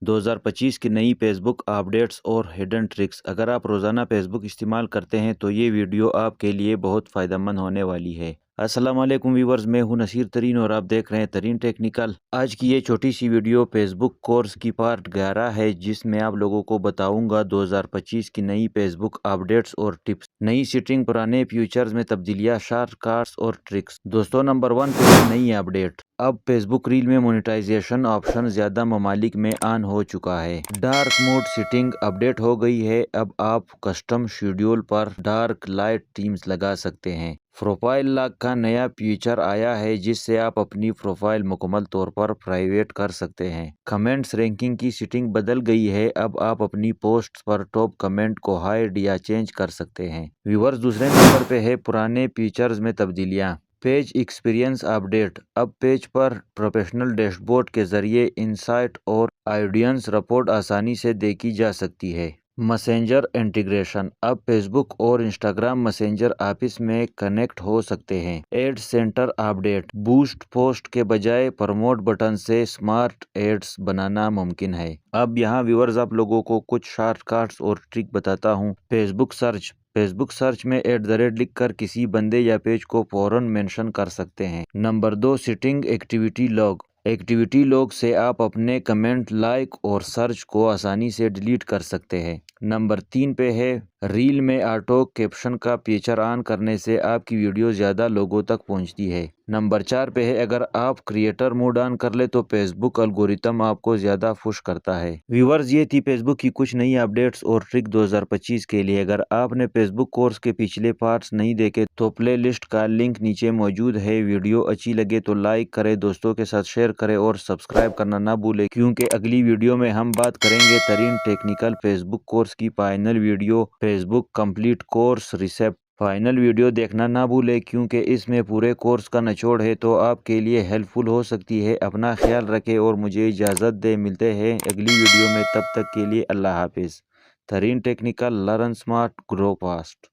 2025 کی نئی فیس بک اپڈیٹس اور ہڈن ٹرکس۔ اگر آپ روزانہ فیس بک استعمال کرتے ہیں تو یہ ویڈیو آپ کے لیے بہت فائدہ مند ہونے والی ہے۔ السلام علیکم ویورز، میں ہوں نصیر ترین اور آپ دیکھ رہے ہیں ترین ٹیکنیکل۔ آج کی یہ چھوٹی سی ویڈیو فیس بک کورس کی پارٹ 11 ہے، جس میں آپ لوگوں کو بتاؤں گا 2025 کی نئی فیس بک اپڈیٹس اور ٹپس، نئی سیٹنگ، پرانے فیچرز میں تبدیلیاں، شارٹ کٹس اور ٹرکس۔ دوستو، نمبر 1 پہ ہے نئی اپڈیٹ۔ اب فیس بک ریل میں مونیٹائزیشن آپشن زیادہ ممالک میں آن ہو چکا ہے۔ ڈارک موڈ سیٹنگ اپڈیٹ ہو گئی ہے۔ اب آپ کسٹم شیڈول پر ڈارک لائٹ تھیمز لگا سکتے ہیں۔ پروفائل لاک کا نیا فیچر آیا ہے، جس سے آپ اپنی پروفائل مکمل طور پر پرائیویٹ کر سکتے ہیں۔ کمنٹس رینکنگ کی سیٹنگ بدل گئی ہے۔ اب آپ اپنی پوسٹ پر ٹاپ کمنٹ کو ہائڈ یا چینج کر سکتے ہیں۔ ویورز، دوسرے نمبر پہ ہے پرانے فیچرز میں تبدیلیاں۔ Page experience update. اب پیج پر پروفیشنل ڈیش بورڈ کے ذریعے انسائٹ اور آڈینس رپورٹ آسانی سے دیکھی جا سکتی ہے۔ Messenger integration. اب فیس بک اور انسٹاگرام میسنجر آپس میں کنیکٹ ہو سکتے ہیں۔ Ad centre update. Boost post کے بجائے پروموٹ بٹن سے سمارٹ ایڈز بنانا ممکن ہے۔ اب یہاں ویورز آپ لوگوں کو کچھ شارٹ کٹس اور ٹرک بتاتا ہوں۔ فیس بک سرچ۔ فیس بک سرچ میں @ لکھ کر کسی بندے یا پیج کو فوراً مینشن کر سکتے ہیں۔ Number 2 setting activity log. Activity log سے آپ اپنے کمنٹ، لائک اور سرچ کو آسانی سے ڈیلیٹ کر سکتے ہیں۔ نمبر 3 پہ ہے ریل میں آٹو کیپشن کا فیچر آن کرنے سے آپ کی ویڈیو زیادہ لوگوں تک پہنچتی ہے۔ نمبر 4 پہ ہے اگر آپ کریٹر موڈ آن کر لیں تو فیس بک الگورتھم آپ کو زیادہ پش کرتا ہے۔ ویورز، یہ تھی فیس بک کی کچھ نئی اپڈیٹس اور ٹرک 2025 کے لیے۔ اگر آپ نے فیس بک کورس کے پچھلے پارٹس نہیں دیکھے تو پلے لسٹ کا لنک نیچے موجود ہے۔ ویڈیو اچھی لگے تو لائک کریں، دوستوں کے ساتھ شیئر کریں اور سبسکرائب کرنا نہ بھولیں، کیونکہ اگلی ویڈیو میں ہم بات کریں گے ترین ٹیکنیکل فیس بک کورس کی final video, Facebook complete course receipt. Final video دیکھنا نہ بھولیں، کیونکہ اس میں پورے کورس کا نچوڑ ہے تو آپ کے لیے ہیلپ فل ہو سکتی ہے۔ اپنا خیال رکھیں اور مجھے اجازت دیں۔ ملتے ہیں اگلی ویڈیو میں، تب تک کے لیے اللہ حافظ۔ ترین ٹیکنیکل، لرن سمارٹ، گرو فاسٹ۔